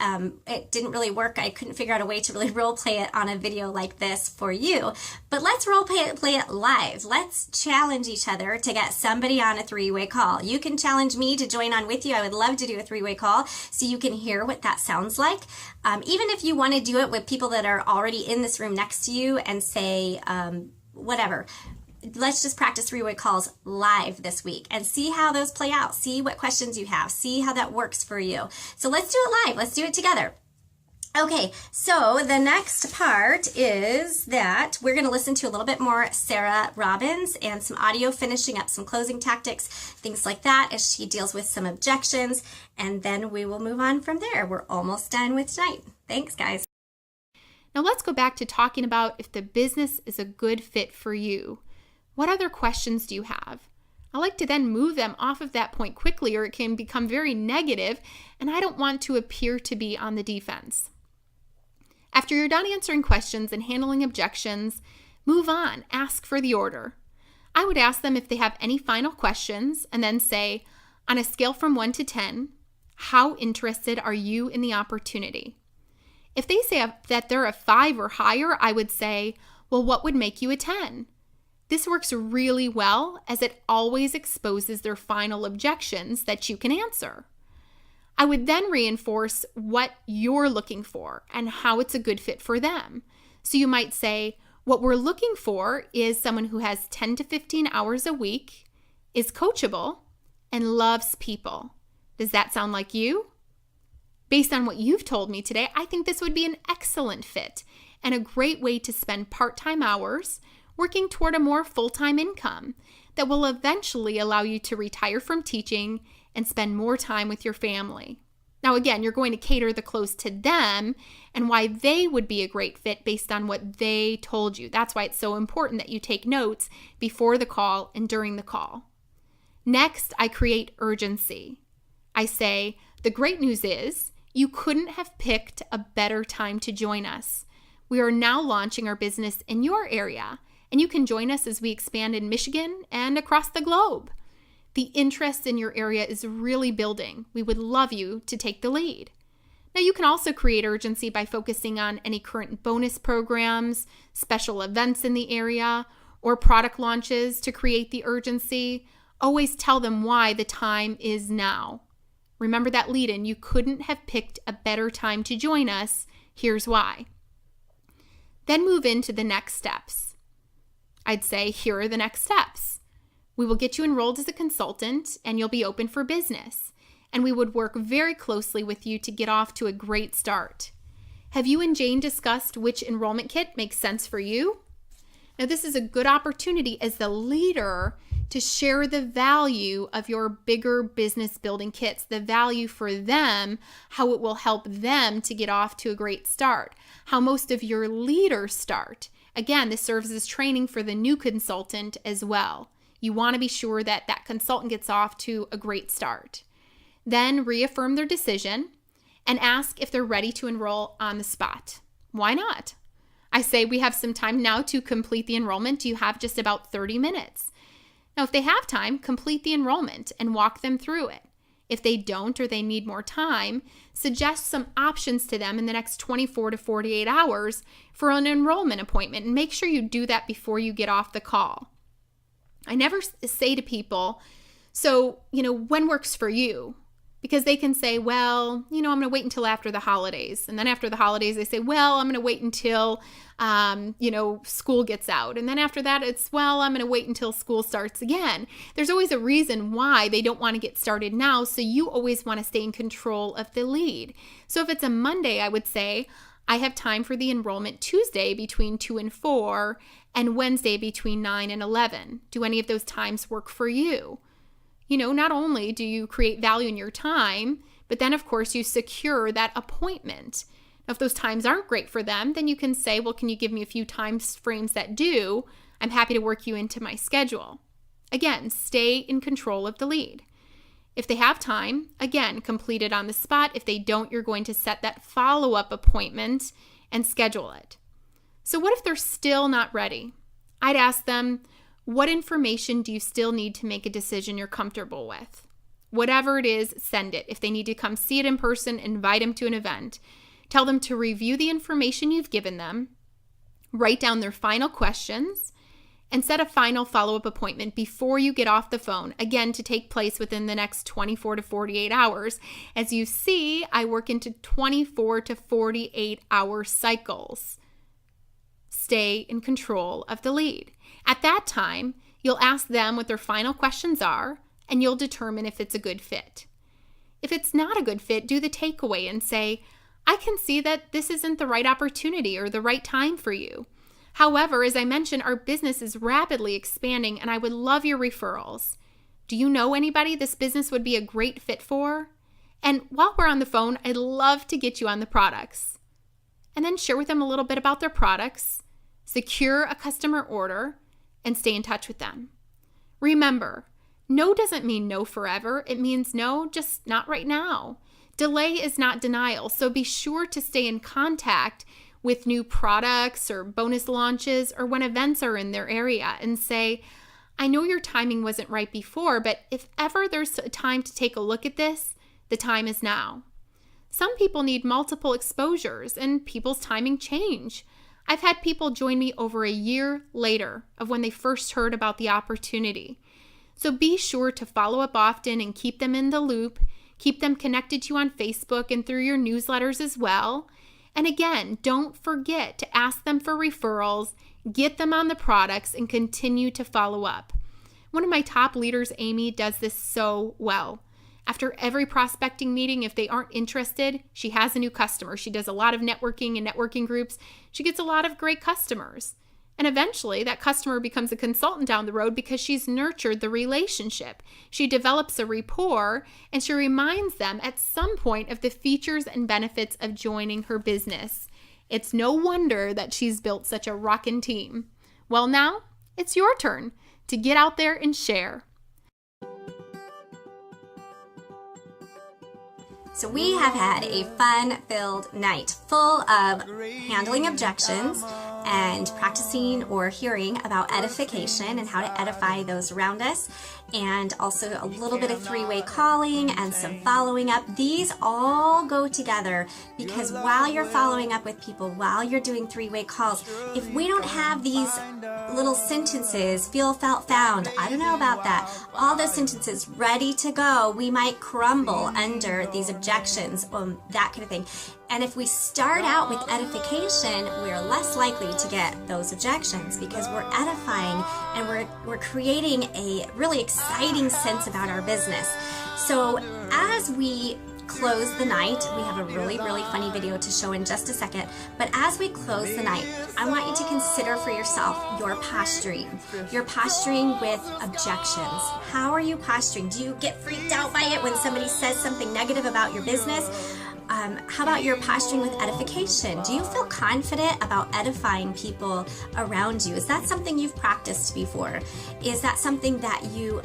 it didn't really work. I couldn't figure out a way to really role play it on a video like this for you. But let's role play it live. Let's challenge each other to get somebody on a 3-way call. You can challenge me to join on with you. I would love to do a 3-way call so you can hear what that sounds like. Even if you want to do it with people that are already in this room next to you and say, whatever. Let's just practice 3-way calls live this week and see how those play out. See what questions you have. See how that works for you. So let's do it live. Let's do it together. Okay, so the next part is that we're going to listen to a little bit more Sarah Robbins and some audio, finishing up some closing tactics, things like that, as she deals with some objections, and then we will move on from there. We're almost done with tonight. Thanks, guys. Now let's go back to talking about if the business is a good fit for you. What other questions do you have? I like to then move them off of that point quickly, or it can become very negative, and I don't want to appear to be on the defense. After you're done answering questions and handling objections, move on, ask for the order. I would ask them if they have any final questions and then say, on a scale from 1 to 10, how interested are you in the opportunity? If they say that they're a 5 or higher, I would say, well, what would make you a 10? This works really well as it always exposes their final objections that you can answer. I would then reinforce what you're looking for and how it's a good fit for them. So you might say, what we're looking for is someone who has 10 to 15 hours a week, is coachable, and loves people. Does that sound like you? Based on what you've told me today, I think this would be an excellent fit and a great way to spend part-time hours working toward a more full-time income that will eventually allow you to retire from teaching and spend more time with your family. Now, again, you're going to cater the close to them and why they would be a great fit based on what they told you. That's why it's so important that you take notes before the call and during the call. Next, I create urgency. I say, the great news is you couldn't have picked a better time to join us. We are now launching our business in your area, and you can join us as we expand in Michigan and across the globe. The interest in your area is really building. We would love you to take the lead. Now, you can also create urgency by focusing on any current bonus programs, special events in the area, or product launches to create the urgency. Always tell them why the time is now. Remember that lead-in. You couldn't have picked a better time to join us. Here's why. Then move into the next steps. I'd say, here are the next steps. We will get you enrolled as a consultant and you'll be open for business. And we would work very closely with you to get off to a great start. Have you and Jane discussed which enrollment kit makes sense for you? Now, this is a good opportunity as the leader to share the value of your bigger business building kits, the value for them, how it will help them to get off to a great start, how most of your leaders start. Again, this serves as training for the new consultant as well. You want to be sure that that consultant gets off to a great start. Then reaffirm their decision and ask if they're ready to enroll on the spot. Why not? I say we have some time now to complete the enrollment. You have just about 30 minutes. Now, if they have time, complete the enrollment and walk them through it. If they don't or they need more time, suggest some options to them in the next 24 to 48 hours for an enrollment appointment, and make sure you do that before you get off the call. I never say to people, so, when works for you? Because they can say, well, I'm going to wait until after the holidays. And then after the holidays, they say, well, I'm going to wait until, school gets out. And then after that, it's, well, I'm going to wait until school starts again. There's always a reason why they don't want to get started now. So you always want to stay in control of the lead. So if it's a Monday, I would say, I have time for the enrollment Tuesday between 2 and 4 and Wednesday between 9 and 11. Do any of those times work for you? Not only do you create value in your time, but then of course you secure that appointment. Now, if those times aren't great for them, then you can say, well, can you give me a few time frames that do? I'm happy to work you into my schedule. Again, stay in control of the lead. If they have time, again, complete it on the spot. If they don't, you're going to set that follow-up appointment and schedule it. So what if they're still not ready? I'd ask them, what information do you still need to make a decision you're comfortable with? Whatever it is, send it. If they need to come see it in person, invite them to an event. Tell them to review the information you've given them, write down their final questions, and set a final follow-up appointment before you get off the phone, again, to take place within the next 24 to 48 hours. As you see, I work into 24 to 48 hour cycles. Stay in control of the lead. At that time, you'll ask them what their final questions are, and you'll determine if it's a good fit. If it's not a good fit, do the takeaway and say, I can see that this isn't the right opportunity or the right time for you. However, as I mentioned, our business is rapidly expanding, and I would love your referrals. Do you know anybody this business would be a great fit for? And while we're on the phone, I'd love to get you on the products. And then share with them a little bit about their products, secure a customer order, and stay in touch with them. Remember, no doesn't mean no forever. It means no, just not right now. Delay is not denial, so be sure to stay in contact with new products or bonus launches or when events are in their area and say, I know your timing wasn't right before, but if ever there's a time to take a look at this, the time is now. Some people need multiple exposures and people's timing change. I've had people join me over a year later of when they first heard about the opportunity. So be sure to follow up often and keep them in the loop. Keep them connected to you on Facebook and through your newsletters as well. And again, don't forget to ask them for referrals, get them on the products, and continue to follow up. One of my top leaders, Amy, does this so well. After every prospecting meeting, if they aren't interested, she has a new customer. She does a lot of networking and networking groups. She gets a lot of great customers. And eventually, that customer becomes a consultant down the road because she's nurtured the relationship. She develops a rapport, and she reminds them at some point of the features and benefits of joining her business. It's no wonder that she's built such a rockin' team. Well, now it's your turn to get out there and share. So we have had a fun-filled night full of handling objections and practicing or hearing about edification and how to edify those around us, and also a little bit of three-way calling and some following up. These all go together because while you're following up with people, while you're doing three-way calls, if we don't have these little sentences, feel, felt, found, I don't know about that, all those sentences ready to go, we might crumble under these objections, that kind of thing. And if we start out with edification, we're less likely to get those objections because we're edifying and we're creating a really exciting sense about our business. So as we close the night, we have a really, really funny video to show in just a second, but as we close the night, I want you to consider for yourself your posturing. You're posturing with objections. How are you posturing? Do you get freaked out by it when somebody says something negative about your business? How about your posturing with edification? Do you feel confident about edifying people around you? Is that something you've practiced before? Is that something that you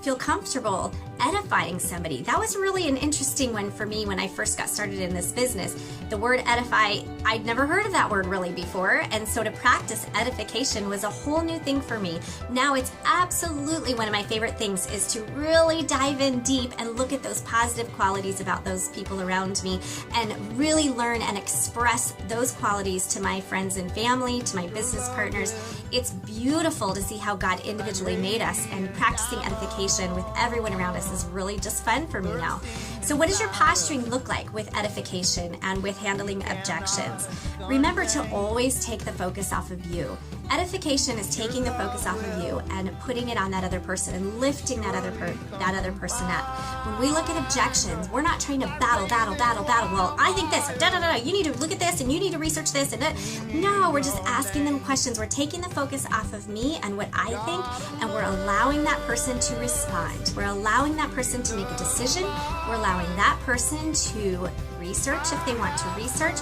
feel comfortable edifying somebody. That was really an interesting one for me when I first got started in this business. The word edify, I'd never heard of that word really before, and so to practice edification was a whole new thing for me. Now it's absolutely one of my favorite things, is to really dive in deep and look at those positive qualities about those people around me and really learn and express those qualities to my friends and family, to my business partners. It's beautiful to see how God individually made us, and practicing edification with everyone around us is really just fun for me now. So what does your posturing look like with edification and with handling objections? Remember to always take the focus off of you. Edification is taking the focus off of you and putting it on that other person and lifting that other person up. When we look at objections, we're not trying to battle. Well, I think this, you need to look at this and you need to research this. No, we're just asking them questions. We're taking the focus off of me and what I think, and we're allowing that person to respond. We're allowing that person to make a decision. We're allowing that person to research if they want to research.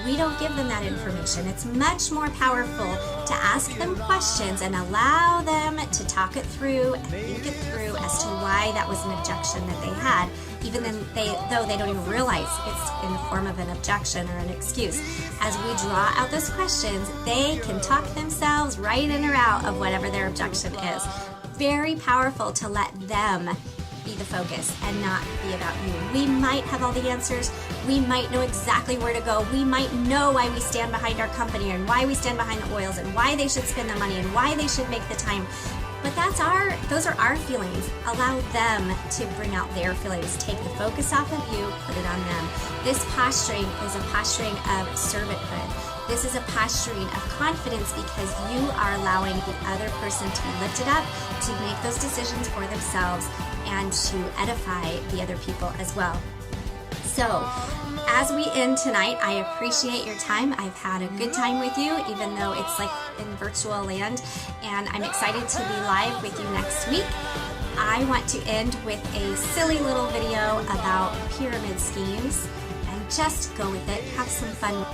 We don't give them that information. It's much more powerful to ask them questions and allow them to talk it through and think it through as to why that was an objection that they had, even though they don't even realize it's in the form of an objection or an excuse. As we draw out those questions, they can talk themselves right in or out of whatever their objection is. Very powerful to let them be the focus and not be about you. We might have all the answers. We might know exactly where to go. We might know why we stand behind our company and why we stand behind the oils and why they should spend the money and why they should make the time. But those are our feelings. Allow them to bring out their feelings. Take the focus off of you, put it on them. This posturing is a posturing of servanthood. This is a posturing of confidence because you are allowing the other person to be lifted up, to make those decisions for themselves, and to edify the other people as well. So, as we end tonight, I appreciate your time. I've had a good time with you, even though it's like in virtual land, and I'm excited to be live with you next week. I want to end with a silly little video about pyramid schemes, and just go with it, have some fun.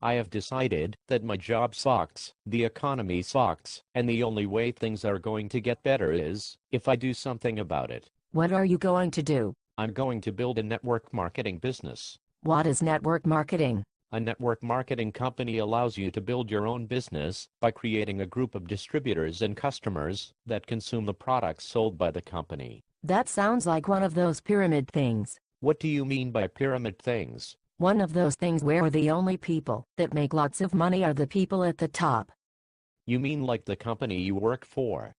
I have decided that my job sucks, the economy sucks, and the only way things are going to get better is if I do something about it. What are you going to do? I'm going to build a network marketing business. What is network marketing? A network marketing company allows you to build your own business by creating a group of distributors and customers that consume the products sold by the company. That sounds like one of those pyramid things. What do you mean by pyramid things? One of those things where the only people that make lots of money are the people at the top. You mean like the company you work for?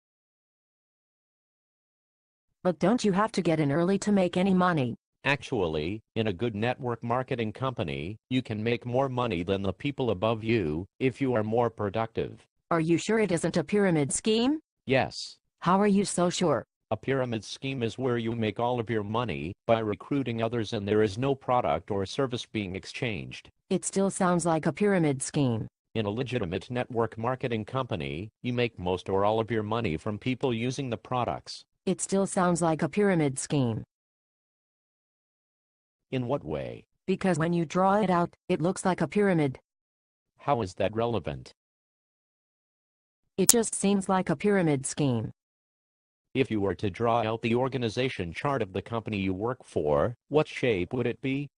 But don't you have to get in early to make any money? Actually, in a good network marketing company, you can make more money than the people above you if you are more productive. Are you sure it isn't a pyramid scheme? Yes. How are you so sure? A pyramid scheme is where you make all of your money by recruiting others and there is no product or service being exchanged. It still sounds like a pyramid scheme. In a legitimate network marketing company, you make most or all of your money from people using the products. It still sounds like a pyramid scheme. In what way? Because when you draw it out, it looks like a pyramid. How is that relevant? It just seems like a pyramid scheme. If you were to draw out the organization chart of the company you work for, what shape would it be?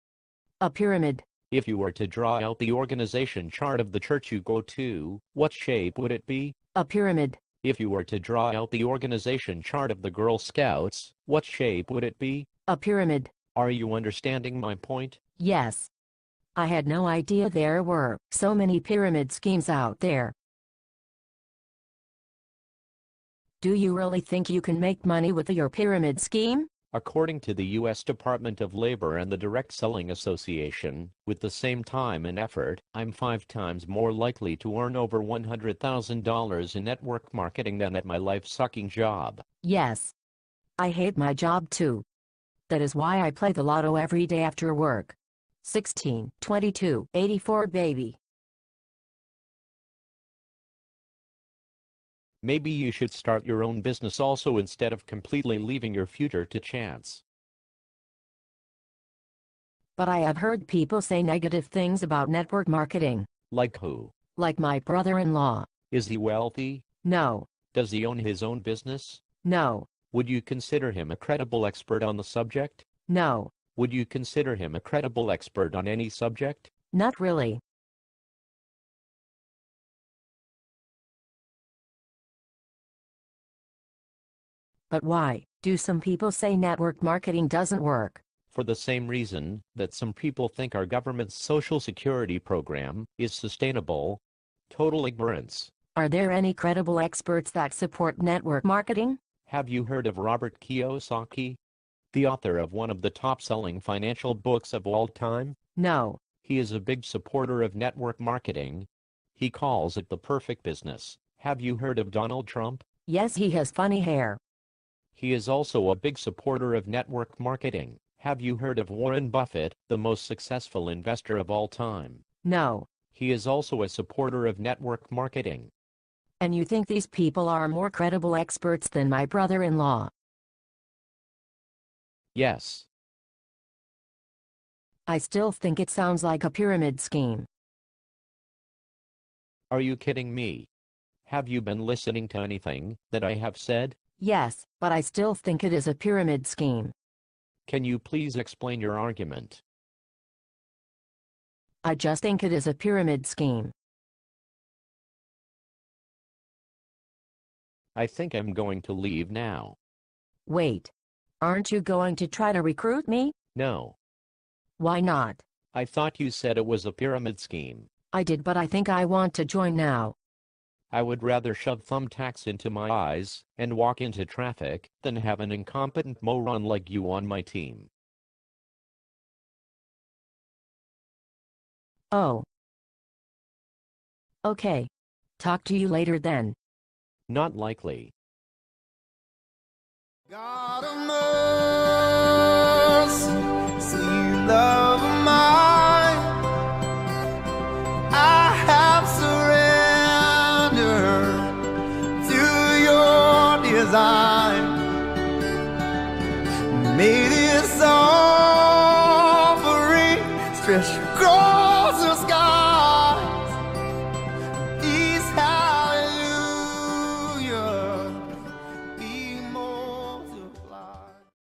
A pyramid. If you were to draw out the organization chart of the church you go to, what shape would it be? A pyramid. If you were to draw out the organization chart of the Girl Scouts, what shape would it be? A pyramid. Are you understanding my point? Yes. I had no idea there were so many pyramid schemes out there. Do you really think you can make money with your pyramid scheme? According to the U.S. Department of Labor and the Direct Selling Association, with the same time and effort, I'm 5 times more likely to earn over $100,000 in network marketing than at my life-sucking job. Yes. I hate my job too. That is why I play the lotto every day after work. 16, 22, 84 baby. Maybe you should start your own business also instead of completely leaving your future to chance. But I have heard people say negative things about network marketing. Like who? Like my brother-in-law. Is he wealthy? No. Does he own his own business? No. Would you consider him a credible expert on the subject? No. Would you consider him a credible expert on any subject? Not really. But why do some people say network marketing doesn't work? For the same reason that some people think our government's Social Security program is sustainable. Total ignorance. Are there any credible experts that support network marketing? Have you heard of Robert Kiyosaki? The author of one of the top-selling financial books of all time? No. He is a big supporter of network marketing. He calls it the perfect business. Have you heard of Donald Trump? Yes, he has funny hair. He is also a big supporter of network marketing. Have you heard of Warren Buffett, the most successful investor of all time? No. He is also a supporter of network marketing. And you think these people are more credible experts than my brother-in-law? Yes. I still think it sounds like a pyramid scheme. Are you kidding me? Have you been listening to anything that I have said? Yes, but I still think it is a pyramid scheme. Can you please explain your argument? I just think it is a pyramid scheme. I think I'm going to leave now. Wait. Aren't you going to try to recruit me? No. Why not? I thought you said it was a pyramid scheme. I did, but I think I want to join now. I would rather shove thumbtacks into my eyes and walk into traffic than have an incompetent moron like you on my team. Oh. Okay. Talk to you later then. Not likely. God of mercy, sweet love of mine, I have surrendered to your design. May this offering stretch